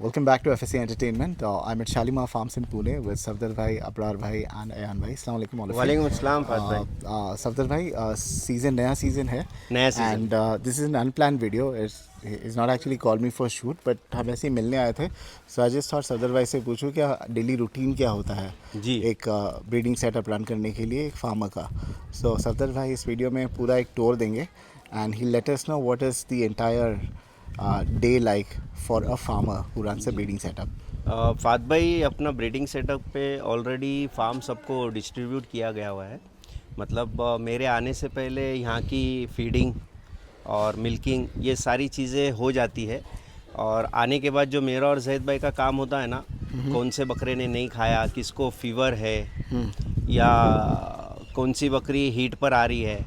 Welcome back to FSC Entertainment. I'm at Shalimar Farms in Pune with Safdar Bhai, Abrar Bhai and Ayan Bhai. Assalamu alaikum all of you. वालेकुम अस्सलाम फात भाई। Safdar Bhai, नया season है. नया season. And this is an unplanned video. It's not actually called me for shoot, but हम ऐसे ही मिलने आए थे. So I just thought Safdar भाई से पूछूं क्या डेली रूटीन क्या होता है जी। एक ब्रीडिंग सेटअप रन करने के लिए एक फार्मर का. So सफदर भाई इस वीडियो में पूरा एक टूर देंगे and he'll let us know what is the entire day like for a farmer who runs a breeding setup. फात भाई अपना ब्रीडिंग सेटअप पे ऑलरेडी फार्म सबको डिस्ट्रीब्यूट किया गया हुआ है। मतलब मेरे आने से पहले यहाँ की फीडिंग और मिल्किंग ये सारी चीज़ें हो जाती है, और आने के बाद जो मेरा और जैद भाई का काम होता है ना, कौन से बकरे ने नहीं खाया, किसको फीवर है या कौन सी बकरी हीट पर आ रही है,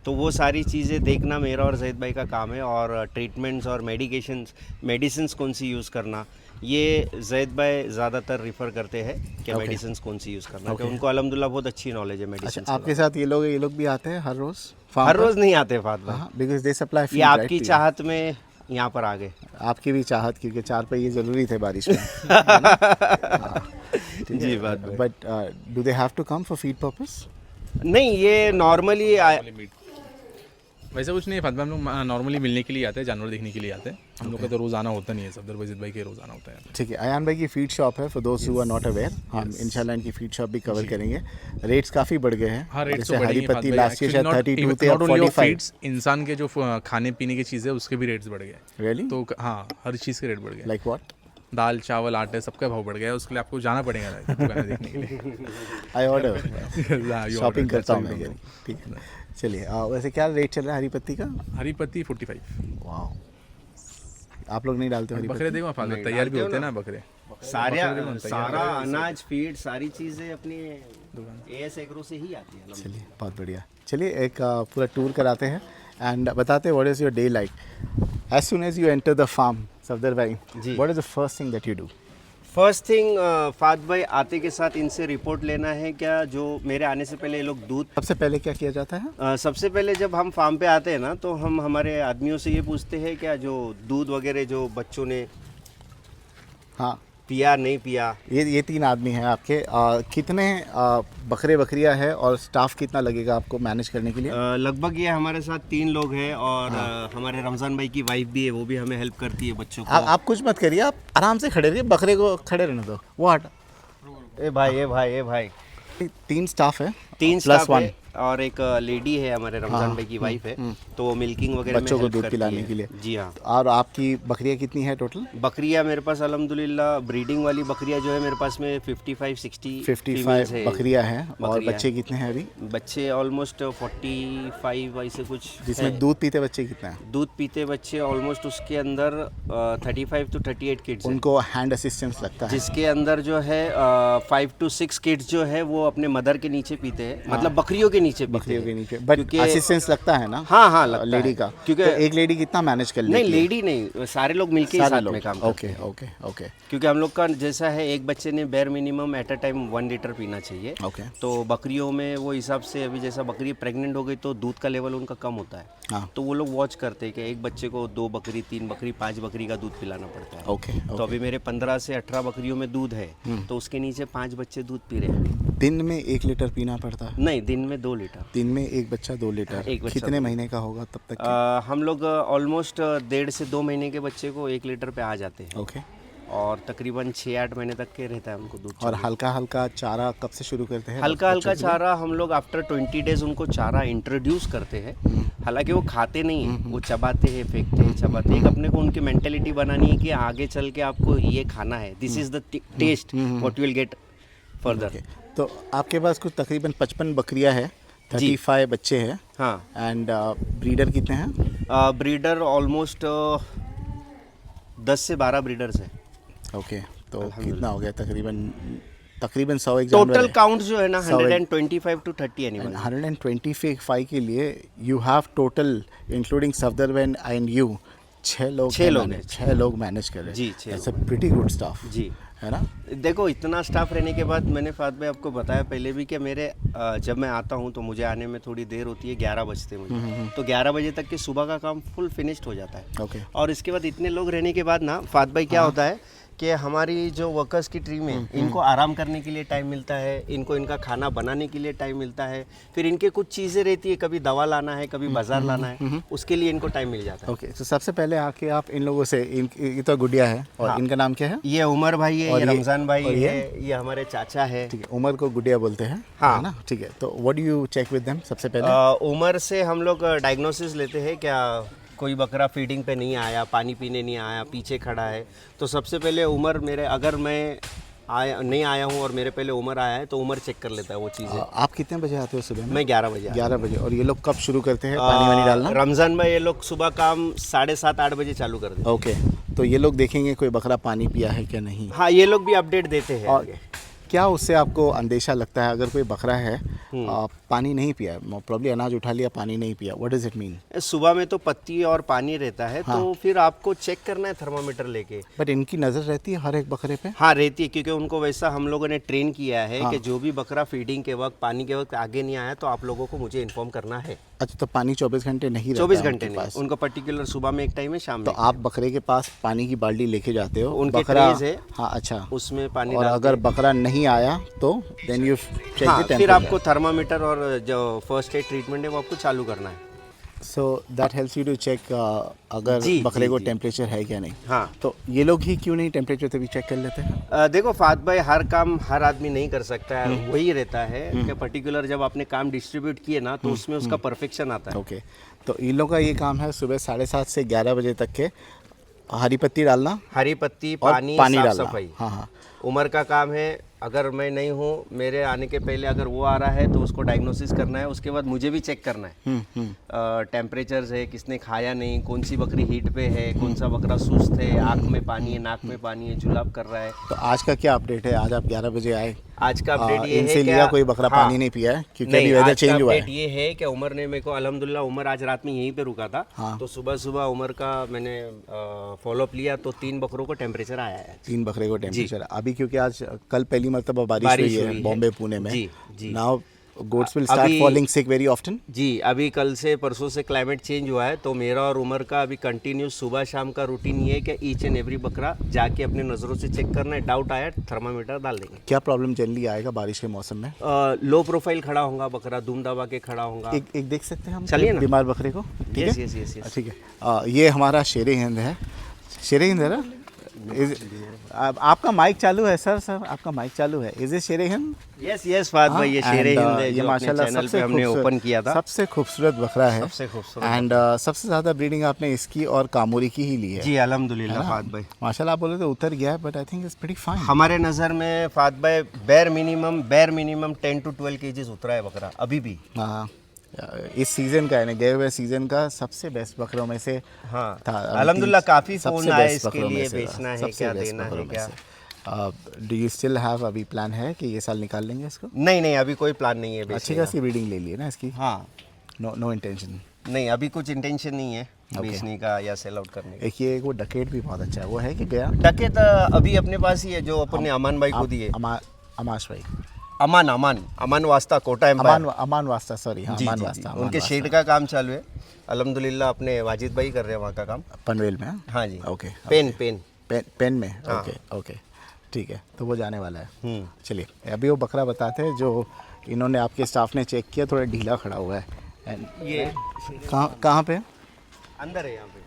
तो वो सारी चीज़ें देखना मेरा और जैद भाई का काम है। और ट्रीटमेंट्स और मेडिसिन्स कौन सी यूज़ करना, ये जैद भाई ज़्यादातर रिफ़र करते हैं कि मेडिसिन्स कौन सी यूज़ करना, कि उनको अल्हम्दुलिल्लाह बहुत अच्छी नॉलेज है मेडिसिन। अच्छा, आपके साथ ये लोग भी आते हैं हर रोज़? हर रोज़ नहीं आते फात भाई, बिकॉज दे सप्लाई ये आपकी चाहत में यहाँ पर आ गए। आपकी भी चाहत, क्योंकि 4 पहिए ज़रूरी थे बारिश में। जी बात भाई। But do they have to come for feed purpose? नहीं, ये नॉर्मली वैसे कुछ नहीं है फातिमा, हम लोग नॉर्मली मिलने के लिए आते हैं, जानवर देखने के लिए आते हैं। हम लोग का तो रोज़ाना होता नहीं है, सफदर भाई, जिद भाई के रोज़ाना होता है। ठीक है, अयान भाई की फीड शॉप है फॉर दोस्त हु आर नॉट अवेयर। हम इंशाल्लाह इनकी फीड शॉप भी कवर करेंगे। रेट्स काफ़ी बढ़ गए हैं। हाँ, रेट्स तो जैसे बढ़ेंगे हरी पत्ती फातिमा भाई। लास्ट ईयर शायद 32 थे, अब 45। फीड्स, इंसान के जो खाने पीने की चीज़ें उसके भी रेट्स बढ़ गए। रियली? तो हाँ, हर चीज़ के रेट बढ़ गए। Like what? दाल चावल आटे सबका भाव बढ़ गया है। उसके लिए आपको जाना पड़ेगा दुकानें देखने के लिए। आई ऑर्डर, शॉपिंग करता हूँ मैं। ठीक है, चलिए। वैसे क्या रेट चल रहा है हरी पत्ती का? हरी पत्ती 45। वाह, आप लोग नहीं डालते हरी बकरे देखो फातिमा, तैयार भी होते हैं ना बकरे। सारा अनाज फीड सारी चीज़ें अपनी एएस एग्रो से ही आती है। चलिए, बहुत बढ़िया। चलिए एक पूरा टूर कराते हैं एंड बताते हैं what is your day like as soon as you enter the farm. Safdar भाई, what is the first thing that you do? First thing फात भाई आते के साथ इनसे रिपोर्ट लेना है क्या, जो मेरे आने से पहले ये लोग दूध। सबसे पहले क्या किया जाता है? सबसे पहले जब हम फार्म पे आते हैं ना, तो हम हमारे आदमियों से ये पूछते हैं क्या जो दूध वगैरह जो बच्चों ने हाँ, पिया नहीं पिया। ये 3 आदमी हैं आपके। कितने बकरे बकरियां हैं और स्टाफ कितना लगेगा आपको मैनेज करने के लिए? लगभग ये हमारे साथ 3 लोग हैं, और हमारे रमज़ान भाई की वाइफ भी है, वो भी हमें हेल्प करती है बच्चों को। आप कुछ मत करिए, आप आराम से खड़े रहिए, बकरे को खड़े रहने दो। वो हट। ए भाई 3 स्टाफ है, 3 प्लस स्टाफ 1 है, और एक लेडी है हमारे रमज़ान भाई की वाइफ है, तो वो मिल्किंग वगैरह बच्चों में को हेल्प दूध करती पिलाने है। के लिए। जी हाँ। और आपकी बकरियां कितनी है टोटल? बकरियां मेरे पास अल्हम्दुलिल्लाह ब्रीडिंग वाली बकरियां जो है मेरे पास में 55-60 55 बकरियां हैं। और बच्चे कितने हैं अभी? बच्चे ऑलमोस्ट 45 ऐसे कुछ। जिसमें दूध पीते बच्चे कितने हैं? दूध पीते बच्चे ऑलमोस्ट उसके अंदर 35 to 38 किड्स। उनको हैंड असिस्टेंस लगता है? जिसके अंदर जो है 5 to 6 किड्स जो है वो अपने मदर के नीचे पीते हैं, मतलब बकरियों के नीचे पीते बकरियों के हैं। नीचे। बट असिस्टेंस लगता है ना? हाँ लगता लेडी है। का। क्योंकि तो एक लेडी कितना मैनेज कर लेती है? नहीं, लेडी नहीं, सारे लोग मिलके ही साथ में काम करते हैं। ओके। क्योंकि हम लोग का जैसा है, एक बच्चे ने बेर minimum at a time 1 litre पीना चाहिए। ओके। तो बकरियों में वो हिसाब से, अभी जैसा बकरी प्रेग्नेंट हो गई तो दूध का लेवल उनका कम होता है। हाँ। तो वो लोग वॉच करते हैं कि एक बच्चे को 2 बकरी 3 बकरी 5 बकरी का दूध पिलाना पड़ता है। ओके। तो अभी मेरे 15 से 18 बकरियों में दूध है, तो उसके नीचे 5 बच्चे दूध पी रहे हैं। दिन में 1 लीटर पीना पड़ता है? नहीं, दिन में 2 लीटर। दिन में एक बच्चा 2 लीटर। एक बच्चा कितने महीने का होगा तब तक? हम लोग ऑलमोस्ट 1.5 से 2 महीने के बच्चे को 1 लीटर पे आ जाते हैं। ओके। और तकरीबन 6-8 महीने तक के रहता है उनको दूध। और हल्का हल्का चारा कब से शुरू करते हैं? हल्का चारा हम लोग आफ्टर 20 डेज उनको चारा इंट्रोड्यूस करते हैं। हालांकि वो खाते नहीं हैं, वो चबाते हैं, फेंकते हैं, चबाते हैं। एक अपने को उनकी मेंटेलिटी बनानी है कि आगे चल के आपको ये खाना है, this is the taste what you will get further. तो आपके पास कुछ तकरीबन 55 बकरियां हैं, 35 बच्चे हैं। हाँ। एंड ब्रीडर कितने हैं? ब्रीडर ऑलमोस्ट 10 से 12 ब्रीडर्स हैं। ओके, तो कितना हो गया तकरीबन 100 एक जानवर टोटल है। काउंट जो है ना 125 to 30 एनिमल। 125 के लिए you have total including Safdar and you 6 लोग हैं। 6 लोग मैनेज कर रहे हैं। जी, 6 it's a pretty good staff. जी, है ना? देखो इतना स्टाफ रहने के बाद, मैंने फात भाई आपको बताया पहले भी कि मेरे जब मैं आता हूँ तो मुझे आने में थोड़ी देर होती है, 11 बजते मुझे। तो 11 बजे तक के सुबह का काम फुल फिनिश्ड हो जाता है। ओके। और इसके बाद इतने लोग रहने के बाद ना फात भाई क्या होता है कि हमारी जो वर्कर्स की टीम है इनको आराम करने के लिए टाइम मिलता है, इनको इनका खाना बनाने के लिए टाइम मिलता है, फिर इनके कुछ चीज़ें रहती है, कभी दवा लाना है, कभी बाजार लाना है, उसके लिए इनको टाइम मिल जाता है। ओके, तो सबसे पहले आके आप इन लोगों से ये तो गुड़िया है और इनका नाम क्या है? ये उमर भाई है, और ये ये- रमज़ान भाई और है, ये हमारे चाचा है। ठीक है, उमर को गुड़िया बोलते हैं, हाँ। है ना? ठीक है, तो what do you check with them सबसे पहले? उमर से हम लोग डायग्नोसिस लेते हैं, क्या कोई बकरा फीडिंग पे नहीं आया, पानी पीने नहीं आया, पीछे खड़ा है, तो सबसे पहले उमर मेरे, अगर मैं नहीं आया हूँ और मेरे पहले उमर आया है तो उमर चेक कर लेता है वो चीज़ें। आप कितने बजे आते हो सुबह में? मैं 11 बजे आता 11 बजे। और ये लोग कब शुरू करते हैं पानी वानी डालना? हूँ। रमज़ान में ये लोग सुबह काम 7:30-8 बजे चालू कर देते हैं। ओके, तो ये लोग देखेंगे कोई बकरा पानी पिया है क्या नहीं। हाँ, ये लोग भी अपडेट देते हैं और आगे। क्या उससे आपको अंदेशा लगता है अगर कोई बकरा है पानी नहीं पिया, प्रॉब्ली अनाज उठा लिया, पानी नहीं पिया, व्हाट डज इट मीन? सुबह में तो पत्ती और पानी रहता है, तो फिर आपको चेक करना है थर्मामीटर लेके। बट इनकी नज़र रहती है हर एक बकरे पे? हाँ, रहती है, क्योंकि उनको वैसा हम लोगों ने ट्रेन किया है कि जो भी बकरा फीडिंग के वक्त, पानी के वक्त आगे नहीं आया तो आप लोगों को मुझे इन्फॉर्म करना है। अच्छा, तो पानी 24 घंटे नहीं रहता 24 है घंटे उनके नहीं, पास? उनको पर्टिकुलर सुबह में एक टाइम है, शाम तो में। आप बकरे के पास पानी की बाल्टी लेके जाते हो, उनके बकरा ट्रेज है, हाँ, अच्छा, उसमें पानी और डाल अगर के- बकरा नहीं आया तो देन यू चेक हाँ, द फिर टेम्परेचर। आपको थर्मामीटर और जो फर्स्ट एड ट्रीटमेंट है वो आपको चालू करना है। So that helps you to check अगर जी, बकरे जी, को जी। टेम्परेचर है क्या नहीं। हाँ। तो ये लोग ही क्यों नहीं टेम्परेचर तभी चेक कर लेते हैं? देखो फात भाई, हर काम हर आदमी नहीं कर सकता है, वही रहता है कि पर्टिकुलर जब आपने काम डिस्ट्रीब्यूट किए ना तो उसमें उसका परफेक्शन आता है। ओके, तो इन लोग का ये काम है सुबह 7:30 से 11 बजे तक के हरी पत्ती डालना हरी पत्ती, और पानी, पानी साफ डालना। सफाई। हाँ हाँ, उमर का काम है, अगर मैं नहीं हूँ, मेरे आने के पहले अगर वो आ रहा है तो उसको डायग्नोसिस करना है, उसके बाद मुझे भी चेक करना है टेम्परेचर है, किसने खाया नहीं, कौन सी बकरी हीट पे है, कौन सा बकरा सुस्त है, आँख में पानी है, नाक में पानी है, जुलाब कर रहा है। तो आज का क्या अपडेट है? आज आप 11 बजे आए, आज का अपडेट ये है इनसे लिया क्या- कोई बकरा हाँ, पानी नहीं पिया है क्योंकि नहीं, अभी वेदर आज का चेंज हुआ अपडेट है। ये है कि उमर ने मेरे को, अल्हम्दुलिल्लाह उमर आज रात में यहीं पे रुका था, हाँ। तो सुबह सुबह उमर का मैंने फॉलोअप लिया तो 3 बकरों को टेम्परेचर आया है। 3 बकरे को टेम्परेचर अभी, क्योंकि आज कल पहली मरतबा बारिश बारिश हुई हुई है है। बॉम्बे पुणे में। जी, जी। नाउ गोट्स विल स्टार्ट अभी- फॉलिंग सिक वेरी ऑफ्टन। जी, अभी कल से परसों से क्लाइमेट चेंज हुआ है, तो मेरा और उमर का अभी कंटिन्यू सुबह शाम का रूटीन ये है कि ईच एंड एवरी बकरा जाके अपने नज़रों से चेक करना है, डाउट आया थर्मामीटर डाल देंगे। क्या प्रॉब्लम जनरली आएगा बारिश के मौसम में? लो प्रोफाइल खड़ा होगा बकरा, धूम दबा के खड़ा होगा। एक देख सकते हैं हम चलिए ना। बीमार बकरे को? ठीक यस है, यस यस यस। ठीक है। ये हमारा शेरे हिंद है। शेरे हिंद है ना? आपका माइक चालू है सर? आपका माइक चालू है। Is it Shere Hind? Yes yes फात भाई, ये शेरे And, हिंद है ये जो अपने माशाल्लाह चैनल सबसे पे हमने खूबसूरत- ओपन किया था। सबसे खूबसूरत बकरा है। सबसे खूबसूरत एंड सबसे ज़्यादा ब्रीडिंग आपने इसकी और कामोरी की ही ली है। जी अल्हम्दुलिल्लाह फात भाई। माशाल्लाह, आप बोले तो उतर गया है, but I think it's pretty fine. हमारे नज़र में फात भाई बेर मिनिमम 10 to 12 केजीज उतरा है बकरा अभी भी। हाँ, इस सीज़न का, यानी गए हुए सीज़न का सबसे बेस्ट बकरों में से हाँ था। अल्हम्दुलिल्लाह, काफ़ी सबसे फ़ोन आए best इसके बकरों में लिए, से था। बेचना है सबसे क्या, best देना बकरों है में क्या। से। डू यू स्टिल हैव अभी प्लान है कि ये साल निकाल लेंगे इसको? नहीं नहीं, अभी कोई प्लान नहीं है अच्छी बेचने का। खासी ब्रीडिंग ले ली है ना इसकी? हाँ, नो इंटेंशन। नहीं अभी कुछ इंटेंशन नहीं है बेचने का या सेल आउट करने का। एक वो डकेट भी बहुत अच्छा है, वो है कि गया? टके तो अभी अपने पास ही है, जो अपन ने अमान भाई को दिए। अमाश भाई, अमान वास्ता, कोटा एम्पायर। अमान वास्ता, सॉरी, हाँ, जी अमान जी वास्ता, जी, अमान उनके वास्ता। शेड का काम चालू है अल्हम्दुलिल्लाह, अपने वाजिद भाई कर रहे हैं वहाँ का काम। पनवेल में? हाँ? हाँ जी। ओके, पेन पेन में? हाँ। ओके ओके, ठीक है, तो वो जाने वाला है। चलिए, अभी वो बकरा बताते हैं जो इन्होंने, आपके स्टाफ ने चेक किया, थोड़ा ढीला खड़ा हुआ है। And ये कहाँ पे? अंदर है यहाँ पे।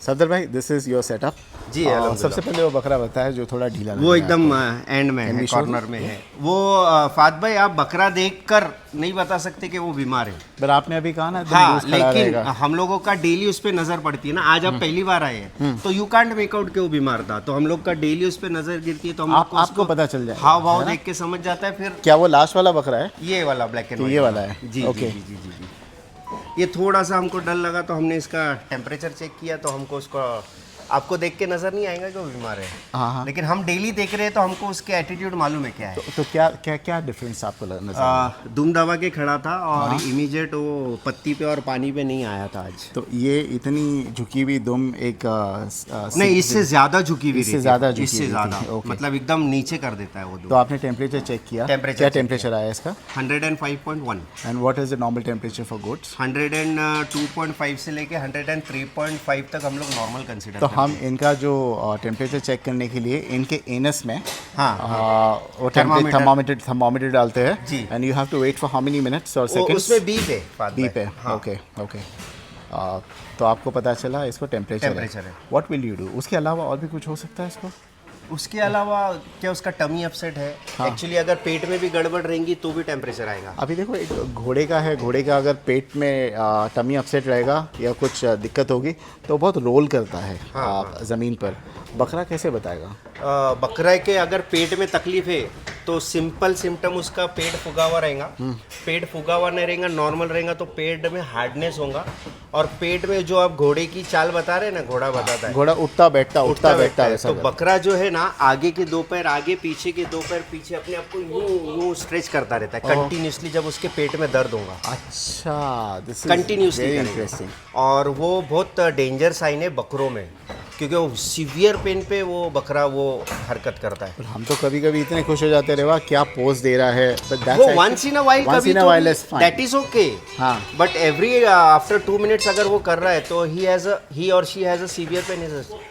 सफदर भाई, दिस इज़ योर सेटअप। जी, और अल्हम्दुलिल्लाह। सबसे पहले वो बकरा बताया जो थोड़ा ढीला लग वो रहा है एकदम आपको। एंड में Can है, we show कॉर्नर में है वो। फात भाई, आप बकरा देखकर नहीं बता सकते कि वो बीमार है। पर आपने अभी कहा ना, हाँ, दूध खड़ा लेकिन रहेगा। हम लोगों का डेली उस पर नजर पड़ती है ना। आज आप पहली बार आए हैं तो यू कांट मेक आउट के वो बीमार था, तो हम लोग का डेली उस पर नजर गिरती है, तो हम लोग को आपको उसको पता चल जाएगा, हाव भाव है ना? देख के समझ जाता है। फिर क्या वो लास्ट वाला बकरा है? ये वाला ब्लैक एंड तो ये वाला है? जी ओके। जी जी जी जी। ये थोड़ा सा हमको डर लगा तो हमने इसका टेम्परेचर चेक किया, तो हमको उसका, आपको देख के नजर नहीं आएगा कि वो बीमार है, हाँ हाँ। लेकिन हम डेली देख रहे हैं तो हमको उसके एटीट्यूड मालूम है क्या है। तो क्या क्या क्या डिफरेंस आपको नजर आया? दुम दबा के खड़ा था और इमीडिएट वो पत्ती पे और पानी पे नहीं आया था आज। तो ये इतनी झुकी हुई दुम एक नहीं, इससे ज्यादा झुकी हुई इससे रहती है। ज़्यादा झुकी इससे हुई ज़्यादा, रहती है, ओके। मतलब एकदम नीचे कर देता है वो तो दूध। आपने टेम्परेचर चेक किया? Temperature क्या check टेम्परेचर आया इसका? 105.1। And what is the normal temperature for goats? 102.5 से लेके 103.5 तक हम लोग नॉर्मल कंसिडर तो हम इनका जो टेम्परेचर चेक करने के लिए इनके एनस में हाँ, वो Thermometer. थर्मामीटर डालते हैं जी। And you have to wait for how many minutes और वो सेकंड्स। उसमें बीप है फात बीप है, हाँ। Okay okay. तो आपको पता चला इसको टेम्परेचर Temperature है। What will you do? उसके अलावा और भी कुछ हो सकता है इसको? उसके अलावा क्या उसका टमी अपसेट है एक्चुअली, अगर पेट में भी गड़बड़ रहेंगी तो भी टेम्परेचर आएगा। अभी देखो एक घोड़े का है, घोड़े का अगर पेट में टमी अपसेट रहेगा या कुछ दिक्कत होगी तो बहुत रोल करता है ज़मीन पर। बकरा कैसे बताएगा? बकरा के अगर पेट में तकलीफ है तो सिंपल सिम्टम उसका पेट फुगा हुआ रहेगा। पेट फुगा हुआ नहीं रहेगा, नॉर्मल रहेगा तो पेट में हार्डनेस होगा। और पेट में जो आप घोड़े की चाल बता रहे हैं ना, घोड़ा बताता है घोड़ा उठता बैठता है, ऐसा तो करता। बकरा जो है ना आगे के दो पैर आगे, पीछे के दो पैर पीछे, अपने आप को यूं स्ट्रेच करता रहता है कंटिन्यूसली जब उसके पेट में दर्द होगा। अच्छा, दिस इज कंटिन्यूसली वेरी करेगा। इंटरेस्टिंग। और वो बहुत डेंजर साइन है बकरों में, क्योंकि वो सीवियर पेन पे वो बकरा वो हरकत करता है। हम तो कभी कभी इतने खुश हो जाते रहे, वाह क्या पोज दे रहा है, बट वो वंस इन अ वाइल कभी तो दैट इज ओके, हाँ। बट एवरी आफ्टर 2 मिनट्स अगर वो कर रहा है तो ही और she has a severe pain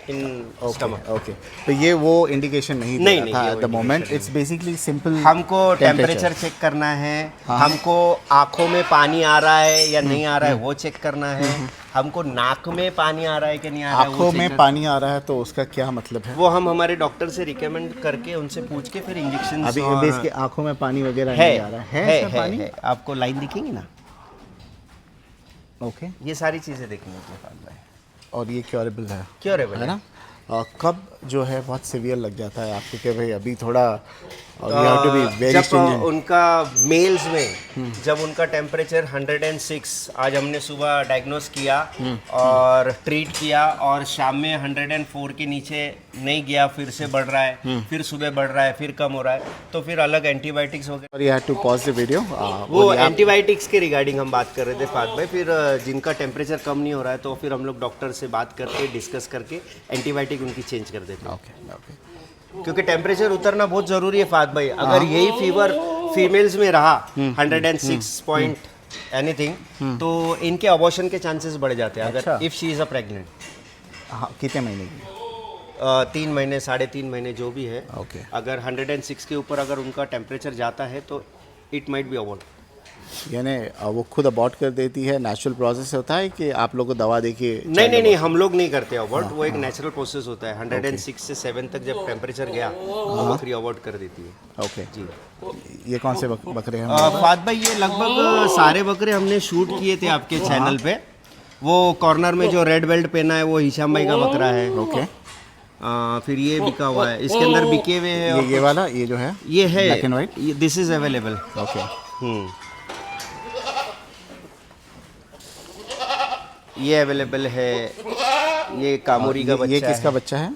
in stomach. Okay, तो ये वो इंडिकेशन नहीं दे नहीं, रहा नहीं, था ये एट वो the moment. indication it's basically simple हमको टेम्परेचर चेक करना है, हमको आंखों में पानी आ रहा है या नहीं आ रहा है वो चेक करना है, हमको नाक में पानी आ रहा है कि नहीं आ रहा है वो आंखों check में करना पानी आ रहा है तो उसका क्या मतलब है? वो हम हमारे डॉक्टर से रिकमेंड करके उनसे पूछ के फिर इंजेक्शन अभी इसके आंखों में पानी वगैरह है नहीं आ रहा है इसमें पानी? है। आपको लाइन दिखेंगी ना, ओके। ये सारी चीज़ें देखनी होती है। और ये क्योरेबल है, क्योरेबल है ना? कब जो है बहुत सिवियर लग जाता है आपको कि भाई अभी थोड़ा you have to be very जब stringent। उनका मेल्स में जब उनका टेम्परेचर 106 आज हमने सुबह डायग्नोस किया और ट्रीट किया, और शाम में 104 के नीचे नहीं गया, फिर से बढ़ रहा है, फिर सुबह बढ़ रहा है, फिर कम हो रहा है, तो फिर अलग एंटीबायोटिक्स वगैरह। और you have to pause the video. वो एंटीबायोटिक्स के रिगार्डिंग हम बात कर रहे थे फात भाई। फिर जिनका टेम्परेचर कम नहीं हो रहा है तो फिर हम लोग डॉक्टर से बात करके डिस्कस करके एंटीबायोटिक उनकी चेंज कर देते हैं। Okay okay. क्योंकि टेम्परेचर उतरना बहुत ज़रूरी है फात भाई। अगर यही फीवर फीमेल्स में रहा 106 पॉइंट एनीथिंग, तो इनके अबॉर्शन के चांसेस बढ़ जाते हैं। अच्छा। अगर if she is a pregnant, हाँ, कितने महीने की? 3 महीने 3.5 महीने जो भी है, ओके। अगर 106 के ऊपर अगर उनका टेम्परेचर जाता है तो इट माइट बी अबॉर्ट। यानी वो खुद अबॉर्ट कर देती है? नेचुरल प्रोसेस होता है कि आप लोग को दवा दे के? नहीं, हम लोग नहीं करते अबॉर्ट, वो एक नेचुरल प्रोसेस होता है। 106 से 7 तक जब टेम्परेचर गया तो बकरी अबॉर्ट कर देती है। ओके जी। ये कौन से बकरे हैं? फात भाई ये लगभग सारे बकरे हमने शूट किए थे आपके चैनल पे। वो कॉर्नर में जो रेड बेल्ट पहना है वो हिशाम भाई का बकरा है। ओके। फिर ये बिका हुआ है, इसके अंदर बिके हुए हैं। ये वाला, ये जो है ये है black and white, this is available. Okay. ये अवेलेबल है। ये कामोरी का बच्चा ये किसका है। बच्चा है?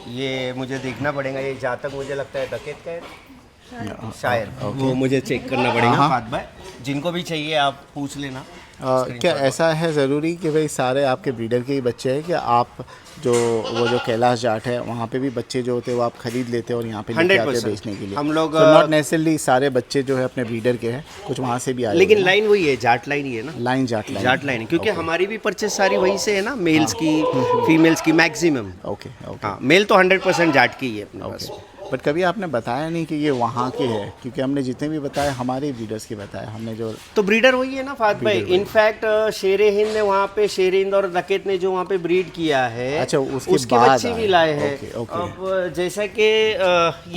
ये मुझे देखना पड़ेगा, ये जहाँ तक मुझे लगता है डकैत का है शायद, वो मुझे चेक करना पड़ेगा फात भाई। जिनको भी चाहिए आप पूछ लेना। क्या ऐसा है ज़रूरी कि भाई सारे आपके ब्रीडर के ही बच्चे हैं, कि आप जो वो जो कैलाश जाट है वहाँ पे भी बच्चे जो होते हैं वो आप खरीद लेते हैं और यहाँ पे लेके आते हैं 100% बेचने के लिए? हम लोग नॉट नेसेसरली सारे बच्चे जो है अपने ब्रीडर के हैं, कुछ वहाँ से भी आए। लेकिन लाइन वही है, जाट लाइन ही है ना। Line Jat line, Jat line है, क्योंकि हमारी भी परचेस सारी वहीं से है ना, मेल्स की फीमेल्स की मैक्सिमम। Okay okay. हाँ, मेल तो 100% जाट की ही है अपने पास। बट कभी आपने बताया नहीं कि ये वहाँ के है, क्योंकि हमने जितने भी बताए हमारे ब्रीडर्स के बताए हमने जो। तो ब्रीडर वही है ना फात भाई। इनफैक्ट शेरे हिंद ने वहाँ पे, शेरे हिंद और डकैत ने जो वहाँ पे ब्रीड किया है, अच्छा, उसके बाद बच्चे भी लाए हैं। अब जैसा कि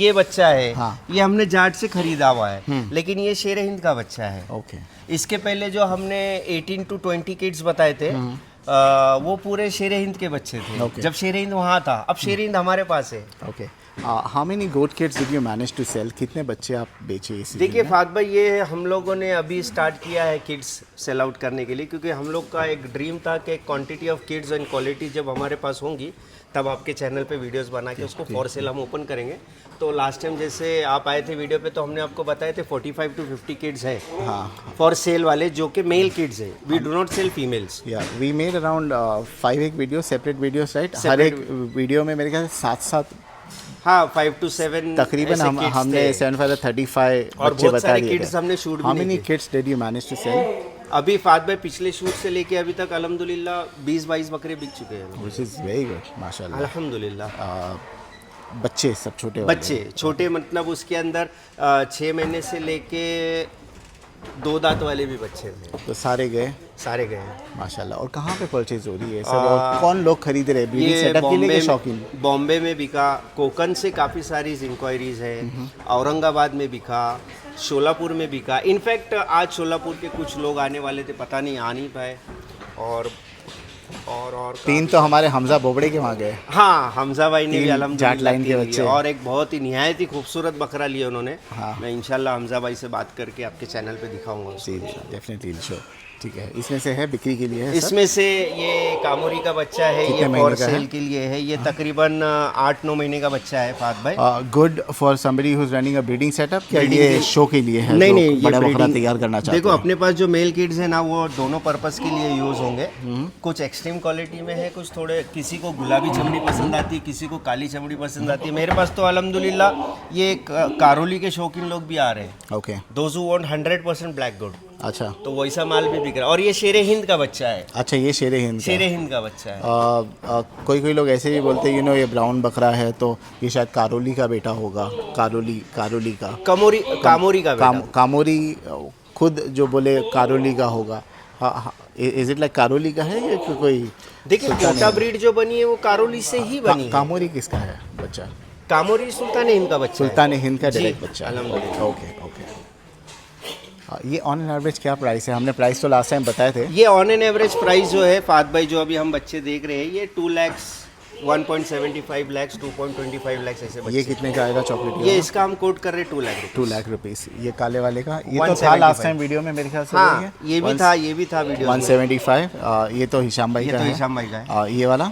ये बच्चा है, हाँ। ये हमने जाट से खरीदा हुआ है, लेकिन ये शेरे हिंद का बच्चा है। ओके। इसके पहले जो हमने 18 to 20 किड्स बताए थे, वो पूरे शेरे हिंद के बच्चे थे जब शेरे हिंद वहाँ था। अब शेरे हिंद हमारे पास है। Okay. How many goat kids did you manage to sell? कितने बच्चे आप बेचे इस? देखिए फात भाई, ये हम लोगों ने अभी स्टार्ट किया है किड्स सेल आउट करने के लिए, क्योंकि हम लोग का एक ड्रीम था कि quantity of kids and quality जब हमारे पास होंगी तब आपके चैनल पे वीडियोस बना के उसको फॉर सेल हम ओपन करेंगे। तो लास्ट टाइम जैसे आप आए थे वीडियो पे तो हमने आपको बताए थे 45 to 50 किड्स हैं फॉर सेल वाले, जो कि मेल किड्स है। We do not sell females. या we made around 5 video, separate videos, right? हर एक वीडियो में मेरे ख्याल से 7 हाँ, 5 to 7 तकरीबन हमने 7 5 35 और बच्चे बहुत बता सारे दिए किड्स थे। हमने शूट भी हाउ नहीं मेनी किए। Kids did you manage to sell? अभी फात भाई पिछले शूट से लेके अभी तक अल्हम्दुलिल्लाह 20-22 बकरे बिक चुके हैं व्हिच इज़ वेरी गुड माशाल्लाह। अल्हम्दुलिल्लाह। बच्चे सब छोटे वाले? बच्चे छोटे मतलब उसके अंदर 6 महीने से लेके 2 दांत वाले भी बच्चे थे, तो सारे गए सारे गए हैं। माशाल्लाह। और कहाँ पे परचेज हो रही है सब, और कौन लोग खरीद रहे हैं ब्रीडिंग ये सेटअप के लिए कि शौकीन? बॉम्बे में बिका, कोकन से काफ़ी सारी इंक्वायरीज है, औरंगाबाद में बिका, शोलापुर में बिका। इनफैक्ट आज शोलापुर के कुछ लोग आने वाले थे, पता नहीं आ नहीं पाए। और 3 तो हमारे हमजा बोबड़े के वहाँ गए। हाँ, हमजा भाई ने भी 3 अल्हम्दुलिल्लाह जाट लाइन के 3 लिए। बच्चे। और एक बहुत ही निहायत ही खूबसूरत बकरा लिया उन्होंने। हाँ। मैं इंशाल्लाह हमजा भाई से बात करके आपके चैनल पे दिखाऊंगा उसको। जी डेफिनेटली शो। ठीक है, इसमें से है बिक्री के लिए है सर? इसमें से ये कामोरी का बच्चा है, कितने ये महीने फॉर का है? सेल के लिए है। ये तकरीबन 8-9 महीने का बच्चा है फात भाई। Good for somebody who is running a breeding setup, क्या Breeding ये के- शो के लिए है? नहीं जो नहीं, ये बड़ा बकरा breeding- तैयार करना चाहते देखो हैं? अपने पास जो मेल किड्स है ना, वो दोनों पर्पस के लिए यूज़ होंगे। कुछ एक्सट्रीम क्वालिटी में है, कुछ थोड़े, किसी को गुलाबी चमड़ी पसंद आती है, किसी को काली चमड़ी पसंद आती है। मेरे पास तो अल्हम्दुलिल्लाह ये कारोली के शौकीन लोग भी आ रहे हैं, okay, those who want 100% black gold, अच्छा तो वैसा माल भी बिक रहा है। और ये शेरे हिंद का बच्चा है, अच्छा, ये शेरे हिंद का शेरे है। हिंद का बच्चा है। कोई कोई लोग ऐसे भी बोलते हैं ये ब्राउन बकरा है तो ये शायद कारोली का बेटा होगा, कारोली का कामोरी का बेटा। कामोरी खुद जो बोले कारोली का होगा। हाँ, इज इट लाइक कारोली का है या कोई? देखिए कोटा ब्रीड जो बनी है वो कारोली से ही बनी है। कामोरी किसका है बच्चा? कामोरी सुल्तान हिंद का बच्चा है। सुल्तान हिंद का जी, डायरेक्ट बच्चा। अल्हम्दुलिल्लाह। ओके। ये ऑन एन एवरेज क्या प्राइस है? हमने प्राइस तो लास्ट टाइम बताए थे। ये ऑन एन एवरेज प्राइस जो है फात भाई, जो अभी हम बच्चे देख रहे हैं, ये 2 लाख 1.75 लाख 2.25 लाख ऐसे बच्चे। ये कितने का आएगा चॉकलेट? ये इसका हम कोट कर रहे हैं 2 लाख 2 लाख रुपीस। ये काले वाले का ये तो था 175 लास्ट टाइम वीडियो में मेरे ख्याल से। हाँ, ये भी था वीडियो में। 175। ये तो हिशाम भाई ये का तो है। हिशाम भाई का है। ये वाला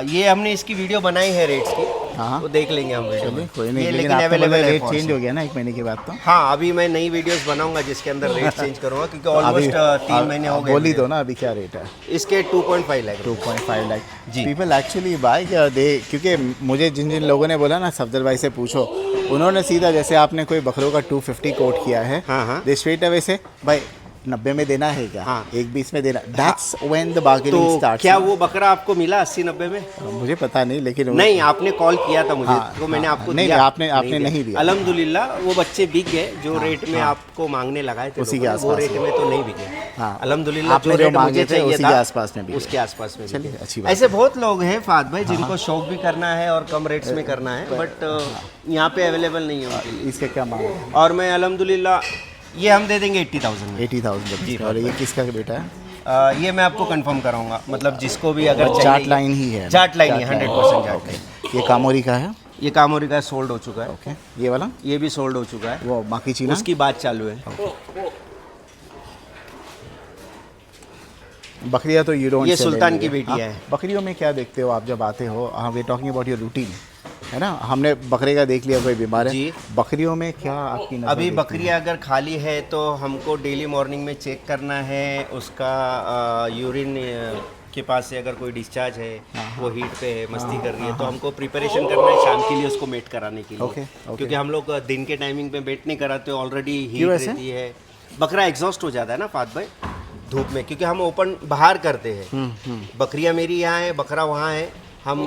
ये हमने इसकी वीडियो बनाई है रेट्स की, हाँ। वो देख लेंगे हम वीडियो चलिए में। कोई नहीं, ये लेकिन लेकिन आपका अवेलेबल है रेट for चेंज sale। हो गया ना 1 महीने के बाद तो। हाँ, अभी मैं नई वीडियोस बनाऊंगा जिसके अंदर रेट चेंज करूंगा, क्योंकि ऑलमोस्ट 3 महीने हो गए। बोल ही दो ना अभी क्या रेट है? इसके 2.5 लाख 2.5 लाख। जी। पीपल एक्चुअली बाय दे, क्योंकि मुझे जिन जिन लोगों ने बोला ना सफदर भाई से पूछो, उन्होंने सीधा जैसे आपने कोई बकरों का 250 कोट किया है, हाँ। दे स्ट्रेट अवे से भाई 90 में देना है क्या? हाँ। 1.20 में देना। दैट्स व्हेन द बार्गेनिंग तो स्टार्ट्स। क्या वो बकरा आपको मिला 80-90 में? मुझे पता नहीं, लेकिन नहीं, आपने कॉल किया था मुझे, हाँ, तो मैंने हाँ, आपको नहीं, दिया। आपने नहीं दिया। अल्हम्दुलिल्लाह वो बच्चे बिक गए जो रेट में आपको मांगने लगाए थे, उसी के लोगों ने, वो आसपास रेट में तो नहीं बिके। हाँ। अल्हम्दुलिल्लाह आपने जो जो रेट मांगे मुझे थे चाहिए उसी था के आसपास में बिके। उसके आसपास में चलिए, बिके। अच्छी बात है। ऐसे बहुत लोग हैं फात भाई जिनको शौक भी करना है और कम रेट्स में करना है, बट यहाँ पे अवेलेबल नहीं है उनके लिए। इसके क्या मांग है? और मैं अल्हम्दुलिल्लाह ये हम दे देंगे 80,000 में। 80,000 जी, रुपीज़। और ये किसका बेटा है? ये मैं आपको कंफर्म कराऊंगा, मतलब जिसको भी अगर चाहिए। जाट लाइन ही है? जाट लाइन ही, 100% जाट लाइन। ये कामोरी का है? ये कामोरी का सोल्ड हो चुका है। ओके। ये वाला? ये भी सोल्ड हो चुका है, वो बाकी चीज़ उसकी बात चालू है। बकरियां तो यूरोन ये सुल्तान की बेटी है। बकरियों में क्या देखते हो आप जब आते हो? We talking about your routine, है ना? हमने बकरे का देख लिया, कोई बीमार है। जी। बकरियों में क्या आपकी नज़र अभी देखती बकरियां अगर खाली है तो हमको डेली मॉर्निंग में चेक करना है उसका यूरिन के पास से अगर कोई डिस्चार्ज है, वो हीट पे है, मस्ती कर रही है, तो हमको प्रिपरेशन करना है शाम के लिए उसको मेट कराने के लिए। ओके। क्योंकि हम लोग दिन के टाइमिंग पे मेट नहीं कराते, ऑलरेडी हीट क्यों ऐसे? रहती है, बकरा एग्जॉस्ट हो जाता है ना फात भाई धूप में, क्योंकि हम ओपन बाहर करते हैं। बकरियां मेरी यहाँ है, बकरा वहाँ है। हम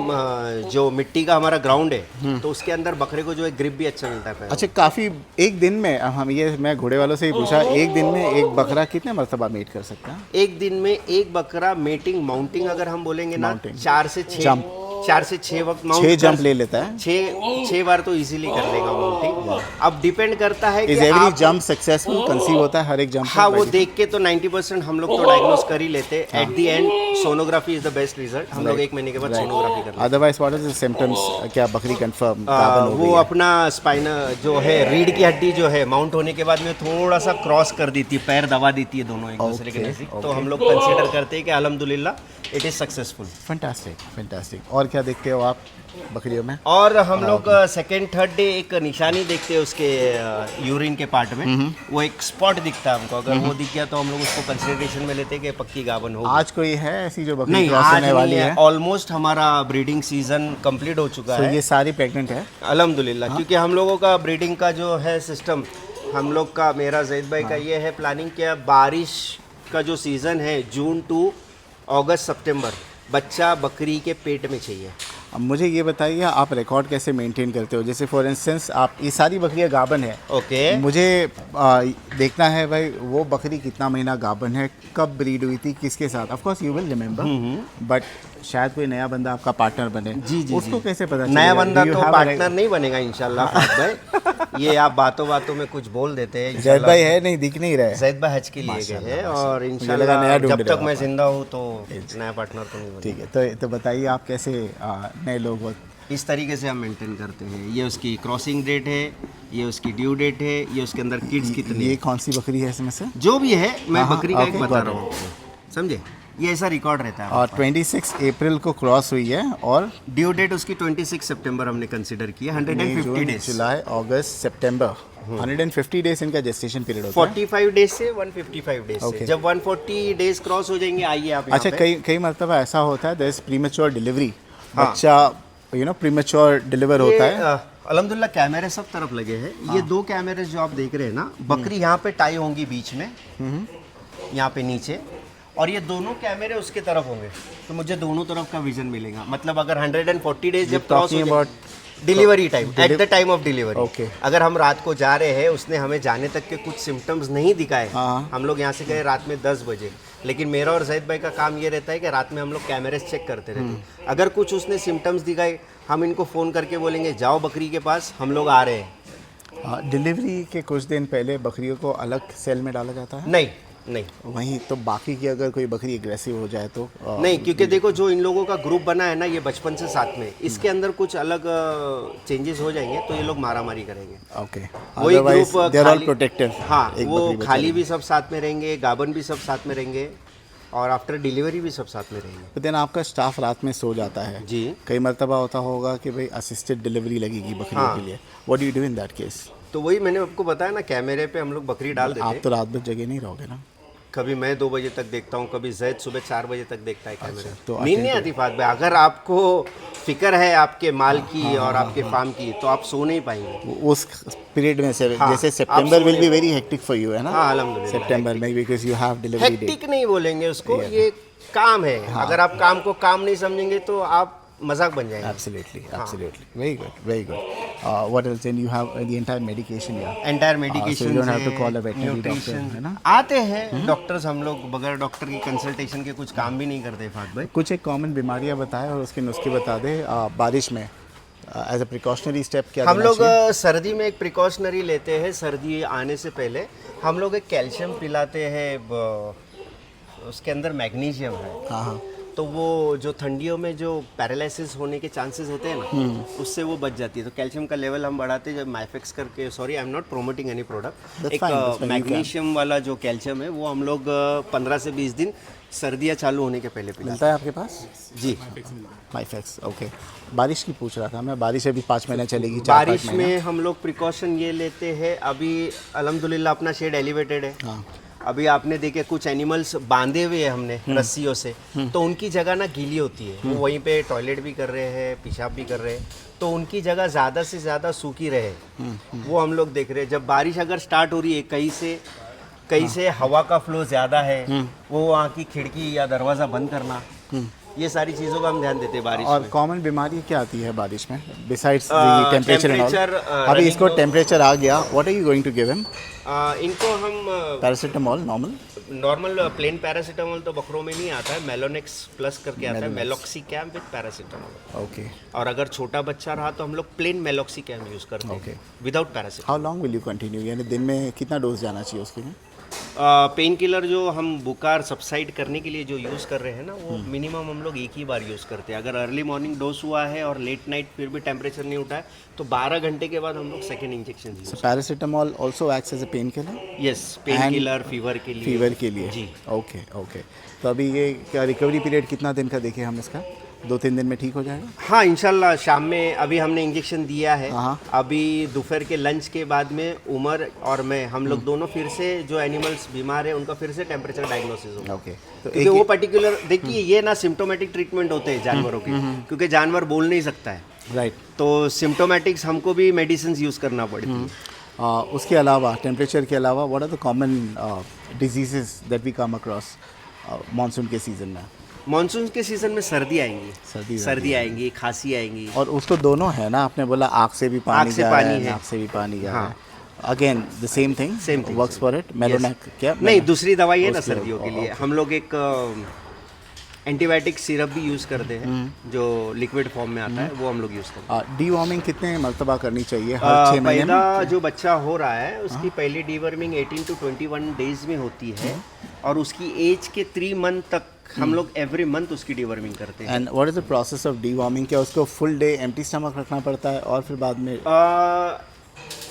जो मिट्टी का हमारा ग्राउंड है तो उसके अंदर बकरे को जो है ग्रिप भी अच्छा मिलता है पैरों। अच्छा, काफ़ी एक दिन में हम ये मैं घोड़े वालों से ही पूछा, एक दिन में एक बकरा कितने मरतबा मीट कर सकता है? एक दिन में एक बकरा मेटिंग माउंटिंग अगर हम बोलेंगे ना, Mounting. 4 से 6 Jump. 4 से 6 वक्त 6 जंप ले लेता है। 6 बार तो इजीली कर लेगा माउंटिंग। अब डिपेंड करता है इज कि एवरी आप, जंप सक्सेसफुल? कंसीव होता है हर एक जंप? हाँ, वो देख के तो 90% हम लोग तो डायग्नोस कर ही लेते हैं। At the end sonography is the best result. हम लोग 1 महीने के बाद सोनोग्राफी कर लेते otherwise what is the symptoms? क्या बकरी कंफर्म हैं। वो अपना स्पाइनल जो है, रीढ़ की हड्डी जो है माउंट होने के बाद में थोड़ा सा क्रॉस कर देती है, पैर दबा देती है दोनों एक दूसरे के नजदीक, तो हम लोग कंसीडर करते हैं कि अल्हम्दुलिल्लाह इट इज सक्सेसफुल। फैंटास्टिक। और क्या देखते हो आप बकरियों में? और हम लोग सेकेंड थर्ड डे एक निशानी देखते हैं उसके यूरिन के पार्ट में, वो एक स्पॉट दिखता है हमको, अगर वो दिख गया तो हम लोग उसको कंसिडरेशन में लेते हैं कि पक्की गाभन होगी। आज कोई है ऐसी जो बकरी नहीं, क्रॉस आज होने वाली नहीं है? है। ऑलमोस्ट हमारा ब्रीडिंग सीजन कंप्लीट हो चुका तो है ये सारी प्रेग्नेंट है? अल्हम्दुलिल्लाह। क्योंकि हम लोगों का ब्रीडिंग का जो है सिस्टम, हम लोग का, मेरा जैद भाई का ये है प्लानिंग, क्या बारिश का जो सीज़न है जून टू अगस्त सितंबर, बच्चा बकरी के पेट में चाहिए। अब मुझे ये बताइए आप रिकॉर्ड कैसे मेंटेन करते हो? जैसे फॉर इंस्टेंस आप ये सारी बकरियां गाभन है, ओके। मुझे देखना है भाई वो बकरी कितना महीना गाभन है, कब ब्रीड हुई थी, किसके साथ। Of course you will remember, but शायद कोई नया बंदा आपका पार्टनर बने, उसको कैसे पता नया चलेगा? बंदा Do you तो have a पार्टनर नहीं बनेगा इंशाल्लाह फहद भाई। ये आप बातों बातों में कुछ बोल देते हैं। जैद भाई है नहीं, दिख नहीं रहा है। जैद भाई हज के लिए गए हैं और लगा इंशाल्लाह नया ढूंढ जब रहे तक हो मैं आप। जिंदा हूँ तो नया पार्टनर तो नहीं बनेगा। ठीक है, तो बताइए आप कैसे नए लोग हो? इस तरीके से हम मेंटेन करते हैं। ये उसकी क्रॉसिंग डेट है, ये उसकी ड्यू डेट है, ये उसके अंदर किड्स कितने ये हैं। कौन सी बकरी है इसमें से? जो भी है मैं हाँ, बकरी का एक okay, बता got रहा हूँ आपको, समझे? ये ऐसा रिकॉर्ड रहता है। और 26 अप्रैल को क्रॉस हुई है और ड्यू डेट उसकी 26 सितंबर हमने कंसीडर किया। 150 जून, डेज, जुलाई, अगस्त, सितंबर, 150 डेज इनका जेस्टेशन पीरियड होता है। 45 डेज से 155 डेज से। Okay. जब 140 डेज क्रॉस हो जाएंगे आइए आप यहाँ अच्छा, पे। कई मरतबा ऐसा होता है देयर इज प्रीमेच्योर डिलीवरी, हाँ। बच्चा प्रीमेच्योर डिलीवर होता है। अल्हम्दुलिल्लाह कैमरे सब तरफ लगे हैं। ये 2 कैमरे जो आप देख रहे हैं ना, बकरी यहाँ पे टाई होंगी बीच में, यहाँ पे नीचे, और ये दोनों कैमरे उसके तरफ होंगे, तो मुझे दोनों तरफ का विजन मिलेगा। मतलब अगर 140 डेज जब क्रॉस हो talking जाए, about delivery time, at the time of delivery. Okay. अगर हम रात को जा रहे हैं, उसने हमें जाने तक के कुछ सिम्टम्स नहीं दिखाए, हाँ। हम लोग यहाँ से गए रात में 10 बजे, लेकिन मेरा और जैद भाई का काम ये रहता है कि रात में हम लोग कैमरेज चेक करते रहते हैं। अगर कुछ उसने सिम्टम्स दिखाए, हम इनको फ़ोन करके बोलेंगे जाओ बकरी के पास, हम लोग आ रहे हैं। डिलीवरी के कुछ दिन पहले बकरियों को अलग सेल में डाला जाता है। नहीं नहीं वहीं तो बाकी की अगर कोई बकरी एग्रेसिव हो जाए तो नहीं, क्योंकि देखो जो इन लोगों का ग्रुप बना है ना, ये बचपन से साथ में, इसके अंदर कुछ अलग चेंजेस हो जाएंगे तो ये लोग मारामारी करेंगे। ओके, वही otherwise group they are all खाली, प्रोटेक्टिव। हाँ, वो खाली भी सब साथ में रहेंगे, गाबन भी सब साथ में रहेंगे, और आफ्टर डिलीवरी भी सब साथ में रहेंगे। तो देन आपका स्टाफ रात में सो जाता है जी। कई मरतबा होता होगा कि भाई असिस्टेड डिलीवरी लगेगी बकरियों के लिए, what do you do in that case? तो वही मैंने आपको बताया ना, कैमरे पे हम लोग बकरी डाल देते आप हैं। तो रात भर जगह नहीं रहोगे ना? कभी मैं 2 बजे तक देखता हूँ, कभी जैद सुबह 4 बजे तक देखता है कैमरे। तो नींद नहीं आती फात भाई। अगर आपको फिक्र है आपके माल की और आपके फार्म की, तो आप सो नहीं पाएंगे। उस पीरियड में से हाँ, जैसे आप September will soon be very hectic for you, है ना? हाँ, अल्हम्दुलिल्लाह, सितंबर में because you have delivery date. Hectic नहीं बोलेंगे उसको, ये काम है। अगर आप काम को काम नहीं समझेंगे तो आप मजाक बन जाएंगे। Absolutely, absolutely. Very good, very good. What else? Then you have the entire medication, yeah. Entire so medication you don't have to call a veterinary doctor, है ना? आते हैं डॉक्टर्स, हम लोग बगैर डॉक्टर की कंसल्टेशन के कुछ काम भी नहीं करते फात भाई। कुछ एक कॉमन बीमारियां बताएं और उसके नुस्खे बता दे बारिश में एज अ प्रिकॉशनरी स्टेप क्या हम लेना लोग चाहिए? सर्दी में एक प्रिकॉशनरी लेते हैं। सर्दी आने से पहले हम लोग एक कैल्शियम पिलाते हैं, उसके अंदर मैग्नीशियम है। हाँ हाँ, तो वो जो ठंडियों में जो पैरालिसिस होने के चांसेस होते हैं ना, उससे वो बच जाती है। तो कैल्शियम का लेवल हम बढ़ाते हैं जब मैफेक्स करके, sorry I am not promoting any product, That's एक fine, that's fine, you magnesium वाला जो कैल्शियम है वो हम लोग 15 से 20 दिन सर्दियाँ चालू होने के पहले पिलाते मिलता है आपके पास? हैं। जी। माइफेक्स, ओके। बारिश की पूछ रहा था मैं, बारिश अभी 5 महीने चलेगी, 4-5 बारिश महीने। में हम लोग प्रिकॉशन ये लेते हैं, अभी अल्हम्दुलिल्लाह अपना शेड एलिवेटेड है। हाँ। अभी आपने देखे कुछ एनिमल्स बांधे हुए हैं हमने रस्सियों से, तो उनकी जगह ना गीली होती है, वो वहीं पे टॉयलेट भी कर रहे हैं, पेशाब भी कर रहे हैं, तो उनकी जगह ज़्यादा से ज़्यादा सूखी रहे, वो हम लोग देख रहे हैं। जब बारिश अगर स्टार्ट हो रही है, कहीं से हवा का फ्लो ज़्यादा है, वो वहाँ की खिड़की या दरवाज़ा बंद करना, ये सारी चीज़ों का हम ध्यान देते हैं बारिश और में। कॉमन बीमारी क्या आती है बारिश में besides temperature and all? temperature, अभी running इसको nose- टेम्परेचर आ गया, what are you going to give him? इनको हम paracetamol normal? Normal plain paracetamol तो बकरों में नहीं आता है, मेलोनेक्स प्लस करके आता है, मेलॉक्सिकैम विद पैरासीटामोल। ओके। और अगर छोटा बच्चा रहा तो हम लोग प्लेन मेलॉक्सिकैम यूज़ करते हैं Okay. Without paracetamol. How long will you continue, यानी दिन में कितना डोज जाना चाहिए उसके लिए? पेन किलर जो हम बुखार सबसाइड करने के लिए जो यूज़ कर रहे हैं ना, वो मिनिमम हम लोग एक ही बार यूज़ करते हैं। अगर अर्ली मॉर्निंग डोज हुआ है और लेट नाइट फिर भी टेम्परेचर नहीं उठा है, तो 12 घंटे के बाद हम लोग second injection use. Paracetamol also acts as a pain killer? Yes, pain And killer fever के लिए। फीवर के लिए? जी। Okay okay. तो अभी ये क्या रिकवरी पीरियड कितना दिन का देखें हम इसका? 2-3 दिन में ठीक हो जाएगा? हाँ इंशाल्लाह। शाम में अभी हमने इंजेक्शन दिया है, हाँ। अभी दोपहर के लंच के बाद में उमर और मैं, हम लोग दोनों फिर से जो एनिमल्स बीमार है उनका फिर से टेम्परेचर डायग्नोसिस होगा। ओके। तो क्योंकि वो पर्टिकुलर, देखिए ये ना सिम्टोमेटिक ट्रीटमेंट होते हैं जानवरों के, क्योंकि जानवर बोल नहीं सकता है, राइट। तो सिम्टोमेटिक्स हमको भी मेडिसिन यूज़ करना पड़ती है। उसके अलावा टेम्परेचर के अलावा what are the common diseases that we come across monsoon के सीज़न में? मानसून के सीज़न में सर्दी आएंगी, सर्दी सर्दी आएंगी, खांसी आएंगी। और उसको दोनों है ना, आपने बोला आँख से भी पानी आँख से जा पानी रहा है, है। नाक से भी पानी जा रहा हाँ। है। Again the same thing Same thing, works for it. मेलोनैक क्या? नहीं, दूसरी दवाई है ना उसके- सर्दियों के लिए। हम लोग एक एंटीबायोटिक सिरप भी यूज़ करते हैं जो लिक्विड फॉर्म में आता है, वो हम लोग यूज़ करते हैं। डीवॉर्मिंग कितने मरतबा करनी चाहिए हर 6 महीने में? पैदा जो बच्चा हो रहा है उसकी पहली डीवर्मिंग 18 to 21 डेज में होती है और उसकी एज के 3 मंथ तक हम लोग एवरी मंथ उसकी डीवर्मिंग करते हैं। And what is the process of deworming? क्या उसको फुल डे एम्प्टी स्टमक रखना पड़ता है और फिर बाद में?